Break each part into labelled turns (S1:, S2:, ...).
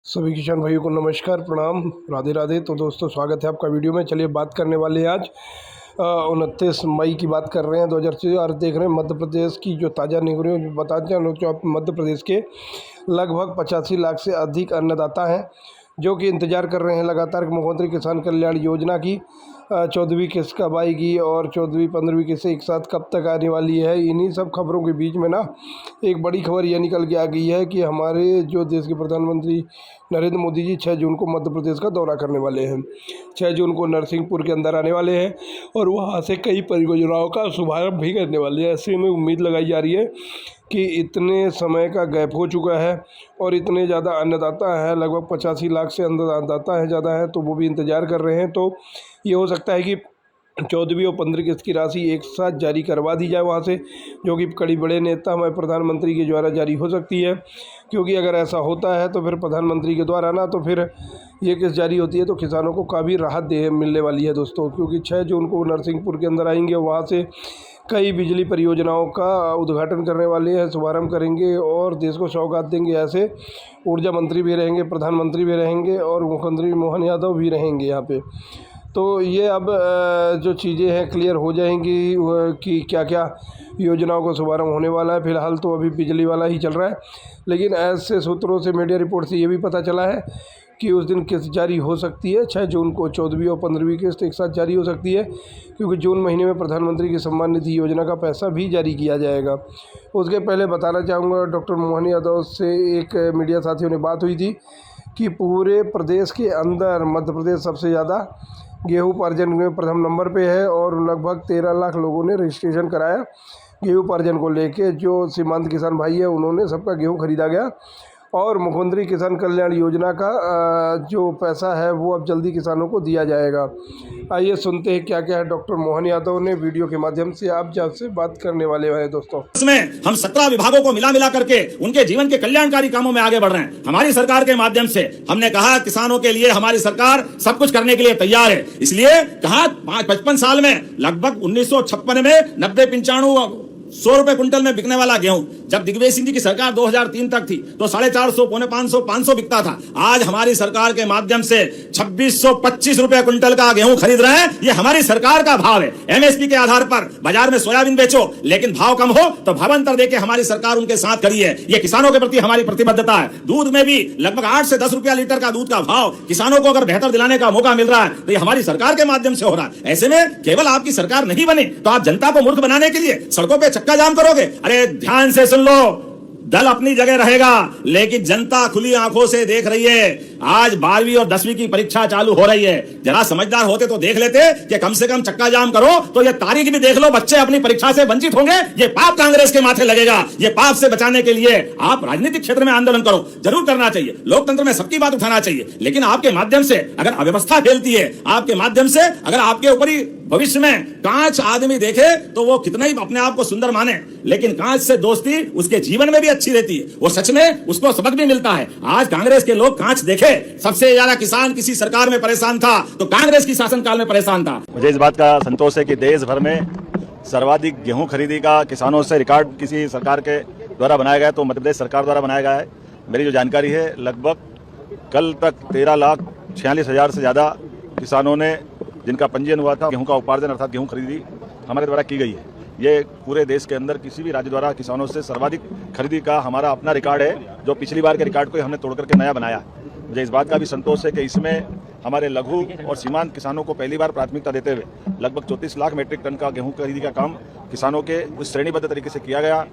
S1: सभी किसान भाइयों को नमस्कार, प्रणाम, राधे राधे। तो दोस्तों स्वागत है आपका वीडियो में। चलिए बात करने वाले हैं आज 29 मई की बात कर रहे हैं 2024 और देख रहे हैं मध्य प्रदेश की जो ताज़ा निगरानी बताते हैं लोग। जो मध्य प्रदेश के लगभग 85 लाख से अधिक अन्नदाता हैं जो कि इंतज़ार कर रहे हैं लगातार मुख्यमंत्री किसान कल्याण योजना की 14वीं किस्त कब आएगी और 14वीं 15वीं किस्त एक साथ कब तक आने वाली है। इन्हीं सब खबरों के बीच में ना एक बड़ी खबर यह निकल के आ गई है कि हमारे जो देश के प्रधानमंत्री नरेंद्र मोदी जी 6 जून को मध्य प्रदेश का दौरा करने वाले हैं। 6 जून को नरसिंहपुर के अंदर आने वाले हैं और वहाँ से कई परियोजनाओं का शुभारंभ भी करने वाले हैं। ऐसे में उम्मीद लगाई जा रही है कि इतने समय का गैप हो चुका है और इतने ज़्यादा अन्नदाता हैं, लगभग 85 लाख से अन्नदाता है ज़्यादा है, तो वो भी इंतज़ार कर रहे हैं। तो ये हो सकता है कि 14वीं और 15वीं किस्त की राशि एक साथ जारी करवा दी जाए वहाँ से, जो कि कड़ी बड़े नेता हमारे प्रधानमंत्री के द्वारा जारी हो सकती है। क्योंकि अगर ऐसा होता है तो फिर प्रधानमंत्री के द्वारा ना तो फिर ये किस्त जारी होती है तो किसानों को काफ़ी राहत मिलने वाली है दोस्तों। क्योंकि 6 जून को नरसिंहपुर के अंदर आएंगे, वहाँ से कई बिजली परियोजनाओं का उद्घाटन करने वाले हैं, शुभारंभ करेंगे और देश को सौगात देंगे। ऐसे ऊर्जा मंत्री भी रहेंगे, प्रधानमंत्री भी रहेंगे और मुख्यमंत्री मोहन यादव भी रहेंगे यहाँ पे। तो ये अब जो चीज़ें हैं क्लियर हो जाएंगी कि क्या क्या योजनाओं का शुभारंभ होने वाला है। फ़िलहाल तो अभी बिजली वाला ही चल रहा है, लेकिन ऐसे सूत्रों से मीडिया रिपोर्ट से ये भी पता चला है कि उस दिन किस्त जारी हो सकती है। 6 जून को 14वीं और 15वीं किस्त एक साथ जारी हो सकती है, क्योंकि जून महीने में प्रधानमंत्री की सम्मान निधि योजना का पैसा भी जारी किया जाएगा। उसके पहले बताना चाहूँगा, डॉक्टर मोहन यादव से एक मीडिया साथियों ने बात हुई थी कि पूरे प्रदेश के अंदर मध्य प्रदेश सबसे ज़्यादा गेहूँ उपार्जन में प्रथम नंबर पे है और लगभग 13 लाख लोगों ने रजिस्ट्रेशन कराया गेहूँ उपार्जन को लेके। जो सीमांत किसान भाई है उन्होंने सबका गेहूँ खरीदा गया और मुख्यमंत्री किसान कल्याण योजना का जो पैसा है वो अब जल्दी किसानों को दिया जाएगा। आइए सुनते हैं क्या क्या है डॉक्टर मोहन यादव ने वीडियो के माध्यम से आप जब बात करने वाले हैं दोस्तों।
S2: इसमें हम 17 विभागों को मिला करके उनके जीवन के कल्याणकारी कामों में आगे बढ़ रहे हैं। हमारी सरकार के माध्यम से हमने कहा किसानों के लिए हमारी सरकार सब कुछ करने के लिए तैयार है। इसलिए कहा 55 साल में लगभग 1956 में 90-95 100 रुपए क्विंटल में बिकने वाला गेहूं जब दिग्विजय सिंह जी की सरकार 2003 तक थी तो 450, 550 बिकता था। आज हमारी सरकार के माध्यम से 2625 रुपए क्विंटल का गेहूं खरीद रहे हैं। ये हमारी सरकार का भाव है। एमएसपी के आधार पर बाजार में सोयाबीन बेचो, लेकिन भाव कम हो तो भावांतर देके हमारी सरकार उनके साथ खड़ी है। ये किसानों के प्रति हमारी प्रतिबद्धता है। दूध में भी लगभग 8 से 10 रुपया लीटर का दूध का भाव किसानों को अगर बेहतर दिलाने का मौका मिल रहा है तो ये हमारी सरकार के माध्यम से हो रहा है। ऐसे में केवल आपकी सरकार नहीं बनी तो आप जनता को मूर्ख बनाने के लिए सड़कों पर चक्का जाम करोगे। अरे ध्यान से सुन लो, दल अपनी जगह रहेगा लेकिन जनता खुली आंखों से देख रही है। आज 12वीं और 10वीं की परीक्षा चालू हो रही है। जरा समझदार होते तो देख लेते कि कम से कम चक्का जाम करो तो ये तारीख भी देख लो, बच्चे अपनी परीक्षा से वंचित होंगे। ये पाप कांग्रेस के माथे लगेगा। ये पाप से बचाने के लिए आप राजनीतिक क्षेत्र में आंदोलन करो, जरूर करना चाहिए। लोकतंत्र में सबकी बात उठाना चाहिए, लेकिन आपके माध्यम से अगर अव्यवस्था फैलती है, आपके माध्यम से अगर आपके ऊपर ही भविष्य में कांच आदमी देखे तो वो कितना ही अपने आप को सुंदर माने, लेकिन कांच से दोस्ती उसके जीवन में भी अच्छी रहती है। वो सच में उसको सबक भी मिलता है। आज कांग्रेस के लोग कांच देखे, सबसे ज्यादा किसान किसी सरकार में परेशान था तो कांग्रेस की शासनकाल में परेशान था।
S3: मुझे इस बात का संतोष है कि देश भर में सर्वाधिक गेहूं खरीदी का किसानों से रिकॉर्ड किसी सरकार के द्वारा बनाया गया तो मध्य प्रदेश सरकार द्वारा बनाया गया है। मेरी जो जानकारी है लगभग कल तक 13,46,000 से ज्यादा किसानों ने जिनका पंजीयन हुआ था गेहूं का उपार्जन अर्थात गेहूं खरीदी हमारे द्वारा की गई है। ये पूरे देश के अंदर किसी भी राज्य द्वारा किसानों से सर्वाधिक खरीदी का हमारा अपना रिकॉर्ड है, जो पिछली बार के रिकॉर्ड को हमने तोड़ करके नया बनाया है। मुझे इस बात का भी संतोष है कि इसमें हमारे लघु और सीमांत किसानों को पहली बार प्राथमिकता देते हुए लगभग 34 लाख मीट्रिक टन का गेहूं खरीदी का काम किसानों के उस श्रेणीबद्ध तरीके से किया गया,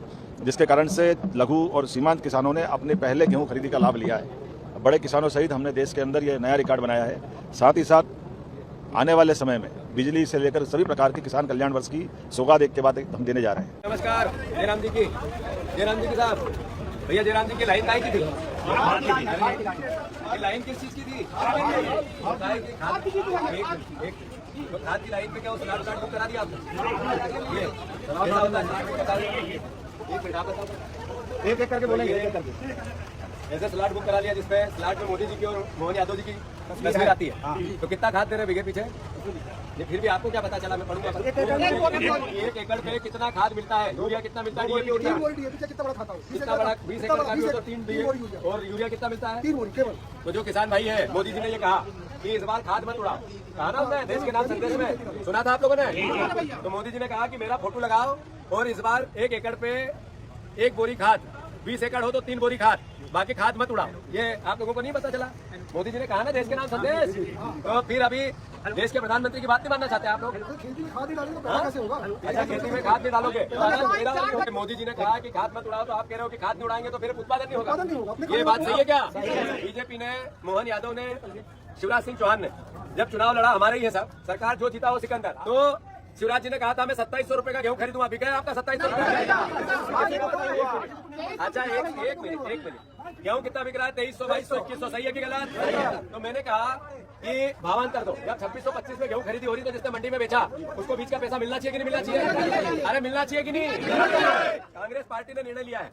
S3: जिसके कारण से लघु और सीमांत किसानों ने अपने पहले गेहूं खरीदी का लाभ लिया है। बड़े किसानों सहित हमने देश के अंदर ये नया रिकॉर्ड बनाया है। साथ ही साथ आने वाले समय में बिजली से लेकर सभी प्रकार के किसान कल्याण वर्ष की सौगात एक के बाद एक हम देने जा रहे हैं।
S4: नमस्कार। जयराम जी की साहब, भैया जयराम जी की लाइन काहे की थी? ये लाइन किस चीज की थी? खाद की लाइन पे क्या स्लॉट बुक करा दिया आपने? एक एक करके बोलेंगे, एक एक करके। ऐसे स्लॉट बुक करा लिया जिसपे स्लॉट में मोदी जी की और मोहन यादव जी की तस्वीर आती है। तो कितना खाद दे रहे बीघे पीछे? ये फिर भी आपको क्या पता चला? मैं पढ़ूंगा। एक एकड़ पे कितना खाद मिलता है? यूरिया कितना मिलता है?
S5: कितना बड़ा खाता हूँ?
S4: कितना बड़ा? 20 एकड़ का भी हो तो 3 DAP। और यूरिया कितना मिलता है?
S5: 3 बोरी केवल।
S4: तो जो किसान भाई है, मोदी जी ने ये कहा कि इस बार खाद मत उड़ाओ, कहा ना उसने देश के नाम संदेश में, सुना था आप लोगों ने? तो मोदी जी ने कहा कि मेरा फोटो लगाओ और इस बार 1 एकड़ पे 1 बोरी खाद, 20 एकड़ हो तो 3 बोरी खाद, बाकी खाद मत उड़ाओ। ये आप लोगों को नहीं पता चला? मोदी जी ने कहा ना देश के नाम संदेश। तो फिर अभी देश के प्रधानमंत्री की बात नहीं मानना चाहते आप लोग?
S5: खेती में खाद नहीं डालेंगे तो पैदा कैसे होगा?
S4: अच्छा, खेती में खाद नहीं डालोगे? मोदी जी ने कहा कि खाद मत उड़ाओ, तो आप कह रहे हो कि खाद नहीं उड़ाएंगे तो फिर उत्पादन नहीं होगा। ये बात सही है क्या? बीजेपी ने, मोहन यादव ने, शिवराज सिंह चौहान ने जब चुनाव लड़ा, हमारे ही है सब, सरकार जो जीता वो सिकंदर, तो शिवराज जी ने कहा था मैं 2700 रुपए का गेहूं खरीदूंगा, बिका है आपका 2700 रुपए? अच्छा, एक मिनट, गेहूं कितना बिक रहा है? 2300, 2200, 2100, सही है कि गलत? तो मैंने कहा कि भावांतर दो। जब 2625 में गेहूं खरीदी हो रही तो जिसने मंडी में बेचा उसको बीच का पैसा मिलना चाहिए कि नहीं मिलना चाहिए? अरे मिलना चाहिए कि नहीं? कांग्रेस पार्टी ने निर्णय लिया है,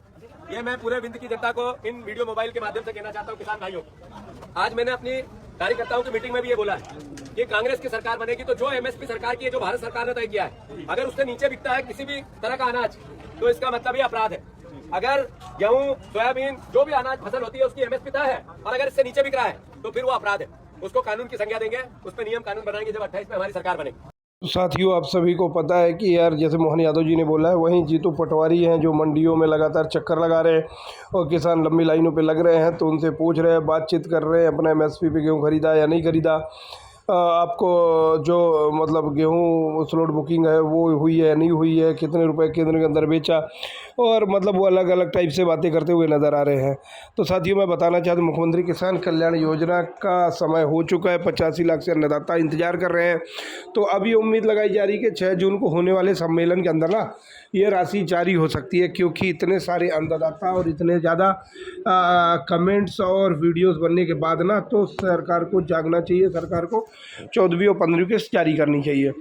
S4: ये मैं पूरे विंध्य की जनता को इन वीडियो मोबाइल के माध्यम से कहना चाहता हूँ, किसान भाइयों। आज मैंने अपनी कार्यकर्ताओं की मीटिंग में भी ये बोला है कि कांग्रेस की सरकार बनेगी तो जो एमएसपी सरकार की है, जो भारत सरकार ने तय किया है, अगर उससे नीचे बिकता है किसी भी तरह का अनाज तो इसका मतलब ये अपराध है। अगर गेहूं, सोयाबीन, जो भी अनाज फसल होती है उसकी एमएसपी तय है और अगर इससे नीचे बिक रहा है तो फिर वो अपराध है, उसको कानून की संज्ञा देंगे, उस पर नियम कानून बनाएंगे जब 28 में हमारी सरकार बनेगी।
S1: साथियों, आप सभी को पता है कि यार जैसे मोहन यादव जी ने बोला है, वहीं जीतू पटवारी हैं जो मंडियों में लगातार चक्कर लगा रहे हैं और किसान लंबी लाइनों पे लग रहे हैं, तो उनसे पूछ रहे हैं, बातचीत कर रहे हैं अपना एमएसपी पे गेहूँ खरीदा या नहीं खरीदा, आपको जो मतलब गेहूँ स्लॉट बुकिंग है वो हुई है या नहीं हुई है, कितने रुपए केंद्र के अंदर बेचा, और मतलब वो अलग अलग टाइप से बातें करते हुए नज़र आ रहे हैं। तो साथियों, मैं बताना चाहता हूँ, मुख्यमंत्री किसान कल्याण योजना का समय हो चुका है, 85 लाख से अन्नदाता इंतजार कर रहे हैं। तो अब ये उम्मीद लगाई जा रही है कि 6 जून को होने वाले सम्मेलन के अंदर ना ये राशि जारी हो सकती है, क्योंकि इतने सारे अन्नदाता और इतने ज़्यादा कमेंट्स और वीडियोस बनने के बाद ना तो सरकार को जागना चाहिए, सरकार को 14वीं और 15वीं किस्त जारी करनी चाहिए।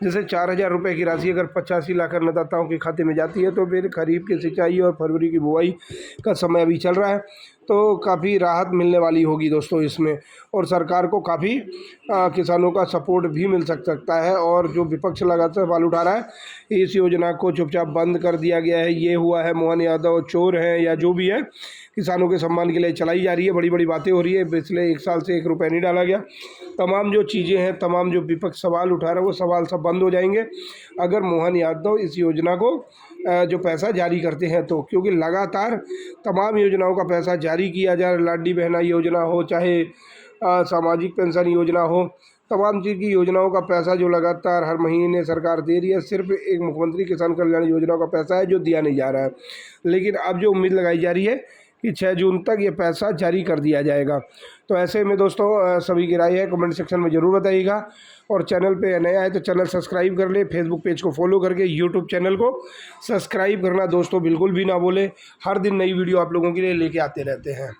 S1: जैसे 4000 रुपये की राशि अगर 85 लाख अन्नदाताओं के खाते में जाती है तो फिर खरीफ की सिंचाई और फरवरी की बुआई का समय अभी चल रहा है, तो काफ़ी राहत मिलने वाली होगी दोस्तों इसमें, और सरकार को काफ़ी किसानों का सपोर्ट भी मिल सकता है। और जो विपक्ष लगातार सवाल उठा रहा है इस योजना को चुपचाप बंद कर दिया गया है, ये हुआ है, मोहन यादव चोर हैं या जो भी है, किसानों के सम्मान के लिए चलाई जा रही है, बड़ी बड़ी बातें हो रही है, पिछले 1 साल से 1 रुपया नहीं डाला गया, तमाम जो चीज़ें हैं, तमाम जो विपक्ष सवाल उठा रहा है वो सवाल सब बंद हो जाएंगे अगर मोहन यादव इस योजना को जो पैसा जारी करते हैं तो, क्योंकि लगातार तमाम योजनाओं का पैसा जारी किया जा रहा है, लाडली बहना योजना हो चाहे सामाजिक पेंशन योजना हो, तमाम चीज़ की योजनाओं का पैसा जो लगातार हर महीने सरकार दे रही है, सिर्फ एक मुख्यमंत्री किसान कल्याण योजना का पैसा है जो दिया नहीं जा रहा है। लेकिन अब जो उम्मीद लगाई जा रही है कि 6 जून तक ये पैसा जारी कर दिया जाएगा। तो ऐसे में दोस्तों सभी की राय है कमेंट सेक्शन में ज़रूर बताइएगा, और चैनल पे नया है तो चैनल सब्सक्राइब कर ले, फेसबुक पेज को फॉलो करके यूट्यूब चैनल को सब्सक्राइब करना दोस्तों बिल्कुल भी ना भूलें। हर दिन नई वीडियो आप लोगों के लिए लेके आते रहते हैं।